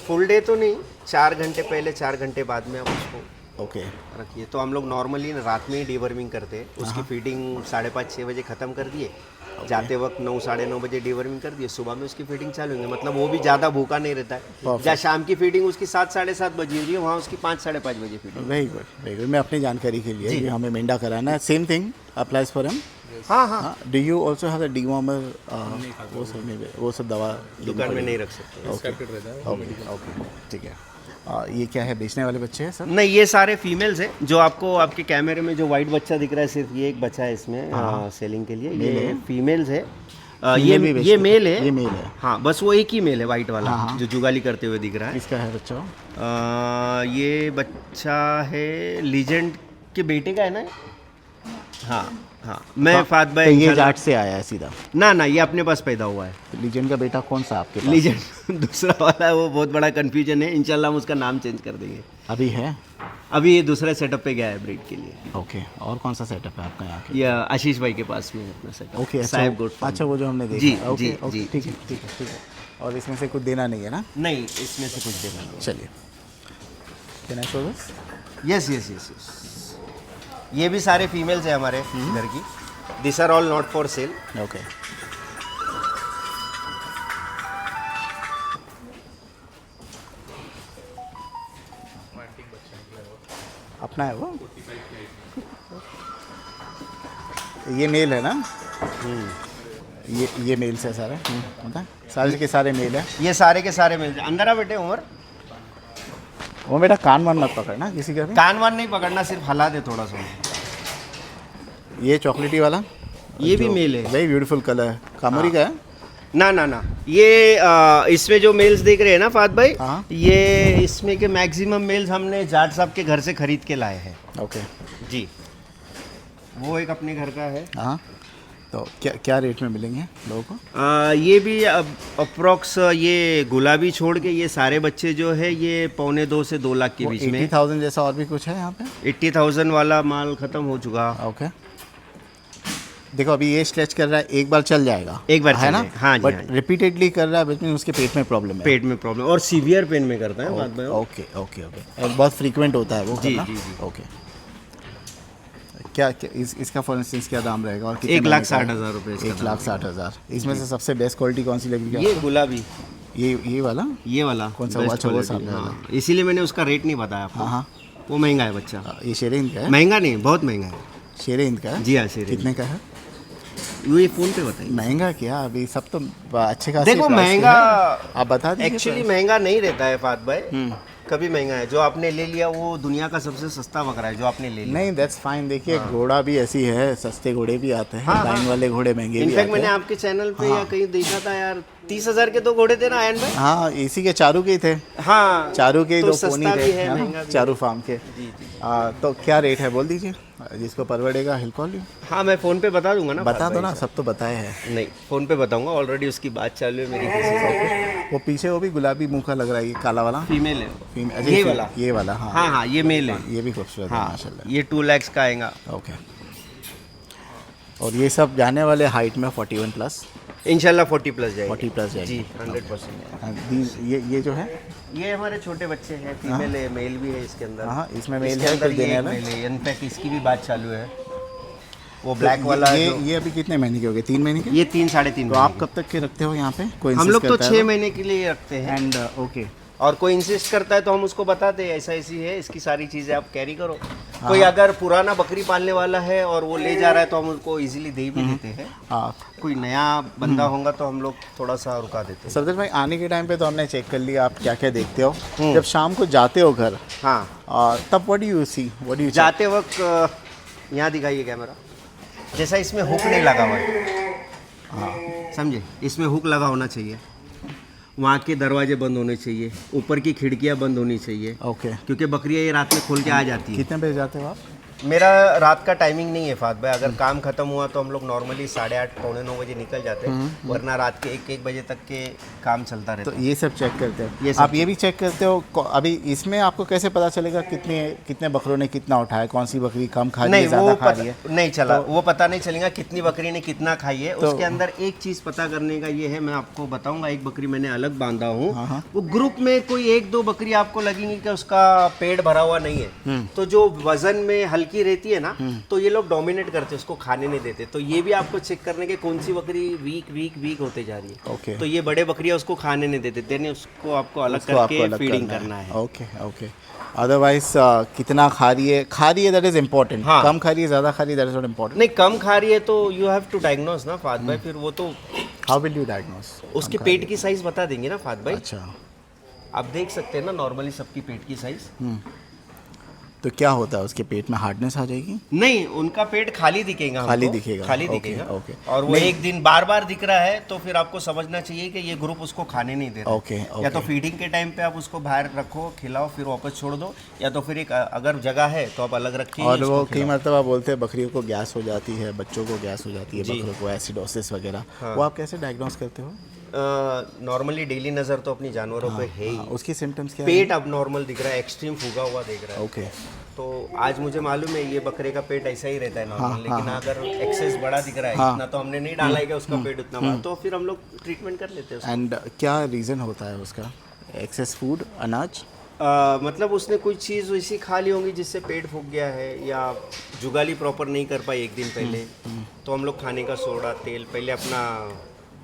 फुल डे तो नहीं, 4 घंटे पहले 4 घंटे बाद में आप उसको ओके रखिए। तो हम लोग नॉर्मली रात में ही डीवर्मिंग करते हैं। उसकी फीडिंग 5:30-6 बजे ख़त्म कर दिए, जाते वक्त 9 साढ़े 9 बजे डीवर्मिंग कर दिए, सुबह में उसकी फीडिंग चालू होंगे। मतलब वो भी ज़्यादा भूखा नहीं रहता है। जहाँ शाम की फीडिंग उसकी 7 साढ़े 7 बजे हो रही है, वहाँ उसकी 5 साढ़े 5 बजे फीडिंग। Very good. मैं अपनी जानकारी के लिए कि हमें मेंढा कराना है, same thing applies for him. हाँ हाँ, do you also have the dewormer? वो सब दवा दुकान में नहीं रख सकते। स्कैप्टेड रहता है। ओके ओके ठीक है। ये क्या है, बेचने वाले बच्चे हैं सर? नहीं, ये सारे फीमेल्स हैं। जो आपको आपके कैमरे में जो वाइट बच्चा दिख रहा है, सिर्फ ये एक बच्चा है इसमें सेलिंग के लिए। ये फीमेल्स है। Female भी बेचते ये हैं। मेल है। ये मेल है। हाँ, बस वो एक ही मेल है वाइट वाला जो जुगाली करते हुए दिख रहा है। किसका है बच्चा? ये बच्चा है लीजेंड के बेटे का है ना। हाँ हाँ, मैं फात तो भाई ये इंशाल्लाह- जाट से आया है सीधा? ना, ये अपने पास पैदा हुआ है। लीजेंड का बेटा कौन सा आपके पास? लीजेंड दूसरा वाला है, वो बहुत बड़ा कंफ्यूजन है। इंशाल्लाह हम उसका नाम चेंज कर देंगे। अभी है? अभी ये दूसरे सेटअप पे गया है ब्रीड के लिए। ओके। और कौन सा सेटअप है आपका यहाँ के? ये आशीष भाई के पास में है अपना setup. Okay Sahib goat farm. अच्छा, वो जो हमने देखा। जी, ओके जी, ओके, जी, ठीक है ठीक है ठीक है। और इसमें से कुछ देना नहीं है ना? नहीं, इसमें से कुछ देना नहीं। चलिए, can I show this? Yes yes yes yes. ये भी सारे फीमेल्स हैं हमारे घर की। This are all not for sale. Okay. अपना है वो? ये मेल है ना? ये मेल्स है सारे? होता है? सारे के सारे मेल है। ये सारे के सारे मिल जाए। अंदर आ बेटे उमर। वो बेटा कान वान मत पकड़ना किसी का भी। कान वान नहीं पकड़ना, सिर्फ हला दे थोड़ा सा। ये चॉकलेटी वाला? ये भी मेल है। वेरी ब्यूटीफुल कलर है। कामोरी का है? ना, ये इसमें जो मेल्स देख रहे हैं ना फात भाई, हाँ। ये इसमें के मैक्सिमम मेल्स हमने जाट साहब के घर से खरीद के लाए हैं। ओके जी, वो एक अपने घर का है। हाँ। तो क्या रेट में मिलेंगे लोगों को? ये भी अप्रॉक्स, ये गुलाबी छोड़ के ये सारे बच्चे जो है ये 1.25 से 2 लाख के बीच में। 80,000 जैसा और भी कुछ है यहाँ पे? 80,000 वाला माल खत्म हो चुका। ओके। देखो अभी ये स्ट्रेच कर रहा है, एक बार चल जाएगा, एक बार है चल ना? जाएगा, हाँ जी, बट हाँ जी। रिपीटेडली कर रहा है, बीच में उसके पेट में प्रॉब्लम है। पेट में प्रॉब्लम और सीवियर पेन में करता है बात भाई। Okay okay okay. और बहुत फ्रीक्वेंट होता है वो जी, करना? जी, जी। ओके। क्या इसका फॉर इंस्टेंस क्या दाम रहेगा और कितने 1,60,000 रुपये इसका 1,60,000। इसमें से सबसे बेस्ट क्वालिटी कौन सी लगी? ये गुलाबी, ये वाला? ये वाला कौन सा? best अच्छा, वो quality, सामने वाला। हाँ। इसीलिए मैंने उसका रेट नहीं बताया आपको। हाँ हाँ। वो महंगा है बच्चा। ये शेर हिंद का है? महंगा नहीं, बहुत महंगा है। शेर हिंद का है? जी हाँ, शेर हिंद। कितने का है? ये फ़ोन पे बताइए। महंगा क्या? अभी सब तो अच्छे खासे देखो price के महंगा, हैं। आप बता दीजिए। एक्चुअली महंगा नहीं रहता है फात भाई, कभी महंगा है। जो आपने ले लिया वो दुनिया का सबसे सस्ता बकरा है जो आपने ले लिया। नहीं, दैट्स फाइन। देखिए घोड़ा भी ऐसी है, सस्ते घोड़े भी आते हैं, हाँ, लाइन हाँ। वाले घोड़े महंगे भी इनफैक्ट आते मैंने हैं। आपके चैनल पे या कहीं देखा था यार, 30,000 के 2 घोड़े थे ना आयन भाई। हाँ, इसी के चारू के ही थे। हाँ, चारू के ही तो 2 पोनी सस्ता थे, भी है, है ना? महंगा भी चारू फार्म के। जी। तो क्या रेट है बोल दीजिए, जिसको परवड़ेगा हिल कॉल यू। हाँ, मैं फ़ोन पे बता दूंगा ना। बता फात दो भाई ना, सब तो बताए हैं। से। नहीं, फ़ोन पे बताऊंगा, ऑलरेडी उसकी बात चालू है मेरी किसी से। वो पीछे वो भी गुलाबी मुंह का लग रहा है, ये काला वाला? फीमेल है। अच्छा, ये वाला? ये वाला, हाँ हाँ हाँ, ये मेल है। ये भी खूबसूरत है हाँ, माशाल्लाह। ये 2 लाख का आएगा। ओके। और ये सब जाने वाले हाइट में 41 प्लस? इंशाल्लाह 40 प्लस जाएगा। 40 प्लस जाएगी। जी, 100%। ये जो है? ये हमारे छोटे बच्चे हैं, फीमेल है, मेल भी है इसके अंदर। हाँ, इसमें मेल इसके है, अंदर कुछ ये देने एक वाला? मेल है। इनफैक्ट इसकी भी बात चालू है। वो ब्लैक वाला ये अभी कितने महीने के हो गए? 3 महीने के? ये 3 साढ़े 3। तो आप कब तक के रखते हो यहाँ पे? कोई हम लोग तो 6 महीने के लिए रखते हैं। एंड ओके, और कोई इंसिस्ट करता है तो हम उसको बताते हैं ऐसा ऐसी है, इसकी सारी चीज़ें आप कैरी करो। कोई अगर पुराना बकरी पालने वाला है और वो ले जा रहा है तो हम उसको इजीली दे भी देते हैं। हाँ कोई नया बंदा होगा तो हम लोग थोड़ा सा रुका देते हैं। सरदार भाई, आने के टाइम पे तो हमने चेक कर लिया आप क्या क्या देखते हो। जब शाम को जाते हो घर, हाँ, तब what do you see, what do you जाते वक्त यहाँ दिखाइए कैमरा, जैसा इसमें हुक नहीं लगा हुआ है, हाँ समझे, इसमें हुक लगा होना चाहिए, वहाँ के दरवाजे बंद होने चाहिए, ऊपर की खिड़कियाँ बंद होनी चाहिए। ओके। क्योंकि बकरियाँ ये रात में खोल के आ जाती है। कितने बजे जाते हो आप? मेरा रात का टाइमिंग नहीं है फात भाई, अगर काम खत्म हुआ तो हम लोग नॉर्मली 8:30 पौने 9 बजे निकल जाते हैं, वरना रात के 1 बजे तक के काम चलता रहता तो है। ये सब चेक करते हो? ये सब आप ये भी चेक करते हो अभी इसमें आपको कैसे पता चलेगा कितने बकरों ने कितना उठाया, कौन सी बकरी कम खा रही है, नहीं ज़्यादा वो खा रही है? नहीं चला, वो पता नहीं चलेगा कितनी बकरी ने कितना खाई है। उसके अंदर एक चीज़ पता करने का ये है, मैं आपको बताऊंगा, एक बकरी मैंने अलग बांधा हूँ, वो ग्रुप में कोई 1-2 बकरी आपको लगेंगी कि उसका पेट भरा हुआ नहीं है, तो जो वजन में हल्की रहती है ना, तो ये लोग डोमिनेट करते हैं, उसको खाने नहीं देते। तो ये भी आपको चेक करने के कौन सी बकरी वीक होते जा रही है। ओके। तो ये बड़े बकरियां उसको खाने नहीं देते, देने उसको आपको अलग उसको आपको करके अलग फीडिंग करना है। Okay okay. अदरवाइज कितना खा रही है दैट इज इम्पोर्टेंट। हाँ। कम खा रही है, ज़्यादा खा रही है, दैट इज नॉट इम्पोर्टेंट। नहीं, कम खा रही है तो यू हैव टू डायग्नोस ना फात भाई, फिर वो तो हाउ विल यू डायग्नोस? उसके पेट की साइज बता देंगे ना फात भाई। अच्छा, आप देख सकते हैं ना नॉर्मली सबकी पेट की साइज। तो क्या होता है, उसके पेट में हार्डनेस आ जाएगी? नहीं, उनका पेट खाली दिखेगा हमको, खाली दिखेगा, खाली ओके, दिखेगा। ओके। और वो एक दिन बार बार दिख रहा है तो फिर आपको समझना चाहिए कि ये ग्रुप उसको खाने नहीं दे रहा। ओके, या तो ओके। फीडिंग के टाइम पे आप उसको बाहर रखो, खिलाओ, फिर वापस छोड़ दो, या तो फिर एक अगर जगह है तो आप अलग रखिए। और वो कई मरतबा बोलते हैं बकरियों को गैस हो जाती है, बच्चों को गैस हो जाती है, जी। बकरियों को एसिडोसिस वगैरह, वो आप कैसे डायग्नोस करते हो? नॉर्मली डेली नज़र तो अपनी जानवरों पे है ही। उसकी सिम्टम्स क्या पेट अब नॉर्मल दिख रहा है, एक्सट्रीम फूगा हुआ दिख रहा है। ओके। तो आज मुझे मालूम है ये बकरे का पेट ऐसा ही रहता है नॉर्मल, लेकिन अगर एक्सेस बड़ा दिख रहा है, इतना तो हमने नहीं डाला है कि उसका पेट उतना बड़ा, तो फिर हम लोग ट्रीटमेंट कर लेते हैं उसका। एंड क्या रीज़न होता है उसका? एक्सेस फूड, अनाज? मतलब उसने कोई चीज़ वैसी खा ली होंगी जिससे पेट फूक गया है, या जुगाली प्रॉपर नहीं कर पाई एक दिन पहले, तो हम लोग खाने का सोडा, तेल, पहले अपना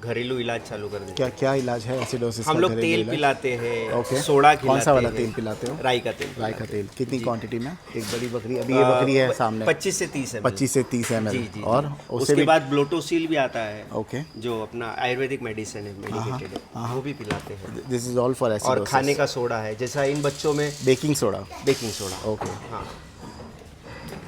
घरेलू इलाज चालू कर देते क्या क्या इलाज है एसिडोसिस का? हम लोग घरेलू तेल इलाज? पिलाते हैं, ओके। सोडा खिलाते हैं। कौन सा वाला तेल पिलाते हो? राई का तेल। राई का तेल कितनी क्वांटिटी में? एक बड़ी बकरी, अभी ये बकरी है सामने, 25 से 30 है। 25 से 30 ml। जी जी। और उसके बाद ब्लोटोसील भी आता है, ओके, जो अपना आयुर्वेदिक मेडिसिन है, मेडिकेटेड है, वो भी पिलाते हैं। दिस इज ऑल फॉर और एसिडोसिस। खाने का सोडा है, जैसा इन बच्चों में baking soda? Baking soda, okay. हाँ,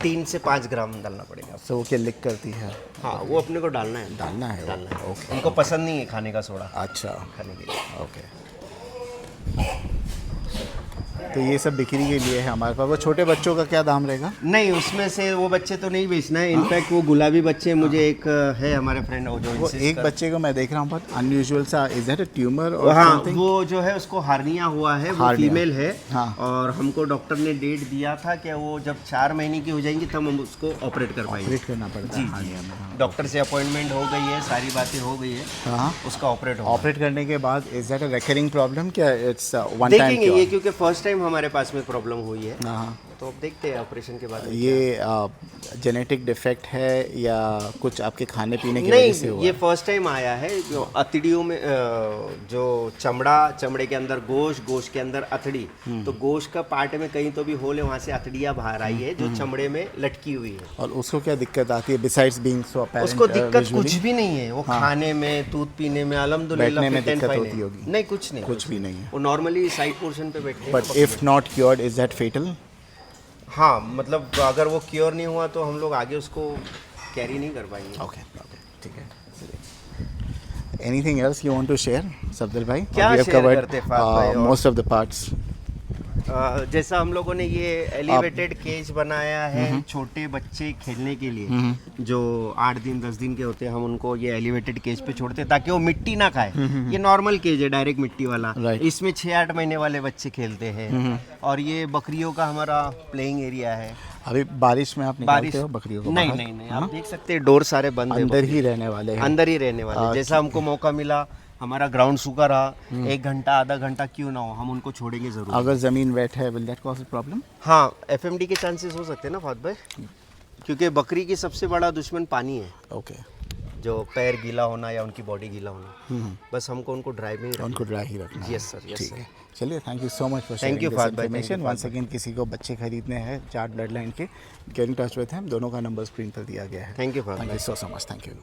3 से 5 ग्राम डालना पड़ेगा। सो वो क्या लिक करती है? हाँ, वो अपने को डालना है। डालना है? डालना है। ओके। उनको पसंद नहीं है खाने का सोडा अच्छा, खाने के लिए। ओके। तो ये सब बिक्री के लिए है हमारे पास। वो छोटे बच्चों का क्या दाम रहेगा? नहीं, उसमें से वो बच्चे तो नहीं बेचना है। इनफैक्ट वो गुलाबी बच्चे मुझे एक है हमारे फ्रेंड जो वो insist एक कर- बच्चे को मैं देख रहा हूँ बहुत अनयूजुअल सा, इज दैट अ ट्यूमर और हाँ, समथिंग? वो जो है उसको हार्निया हुआ है, वो हार्निया। फीमेल है। हाँ। और हमको डॉक्टर ने डेट दिया था कि वो जब 4 महीने की हो जाएंगी तब हम उसको ऑपरेट कर पाएंगे। वेट करना पड़ता है हार्निया में? हाँ। डॉक्टर से अपॉइंटमेंट हो गई है, सारी बातें हो गई है, हाँ। उसका ऑपरेट होगा। ऑपरेट करने के बाद is that a recurring problem? क्या इट्स वन टाइम? देखेंगे ये, क्योंकि फर्स्ट टाइम हमारे पास में प्रॉब्लम हुई है, हाँ। तो अब देखते हैं ऑपरेशन के बाद। ये जेनेटिक डिफेक्ट है या कुछ आपके खाने पीने की वजह से नहीं, हुआ? ये फर्स्ट टाइम आया है। जो अतड़ियों में जो चमड़े के अंदर गोश्त के अंदर अतड़ी, तो गोश्त का पार्ट में कहीं तो भी होल है, वहाँ से अतड़ियाँ बाहर आई है जो चमड़े में लटकी हुई है। और उसको क्या दिक्कत आती है बिसाइड्स बीइंग सो अपैरेंट? उसको दिक्कत कुछ भी नहीं है, वो खाने में, दूध पीने में अल्हम्दुलिल्लाह बैठने में fit and दिक्कत fine होती है। होगी? नहीं, कुछ नहीं, कुछ भी नहीं है। वो नॉर्मली साइड पोर्शन पे बैठते हैं। But if not cured is that fatal? हाँ, मतलब अगर वो क्योर नहीं हुआ तो हम लोग आगे उसको कैरी नहीं कर पाएंगे। ओके ओके, ठीक है। Anything else you want to share Safdar भाई? क्या share करते हैं फात भाई? और- मोस्ट ऑफ द पार्ट्स। जैसा हम लोगों ने ये एलिवेटेड केज बनाया है छोटे बच्चे खेलने के लिए, जो 8 दिन 10 दिन के होते हैं, हम उनको ये एलिवेटेड केज पे छोड़ते हैं ताकि वो मिट्टी ना खाए। ये नॉर्मल केज है, डायरेक्ट मिट्टी वाला। Right. इसमें 6-8 महीने वाले बच्चे खेलते हैं। और ये बकरियों का हमारा प्लेइंग एरिया है। अभी बारिश में आप निकालते हो बकरियों को नहीं बाहर? नहीं नहीं, आप देख सकते हैं डोर सारे बंद है, अंदर ही रहने वाले हैं? अंदर ही रहने वाले। जैसा हमको मौका मिला, हमारा ग्राउंड सूखा रहा, 1 घंटा आधा घंटा क्यों ना हो, हम उनको छोड़ेंगे जरूर। अगर ज़मीन वेट है will that cause a problem? हाँ, एफएमडी के चांसेस हो सकते हैं ना फात भाई, क्योंकि बकरी की सबसे बड़ा दुश्मन पानी है। ओके। जो पैर गीला होना या उनकी बॉडी गीला होना, बस हमको उनको ड्राई में ही रखना उनको ड्राई ही रखना है। Yes, sir. Yes, ठीक sir. है, चलिए thank you so much for Thank sharing you, this Fahad bhai. Thank you, information. Fahad once again किसी को बच्चे खरीदने हैं जाट ब्लड लाइन के, get in touch with him, दोनों का नंबर स्क्रीन पर दिया गया है। Thank you for thank you so much, thank you.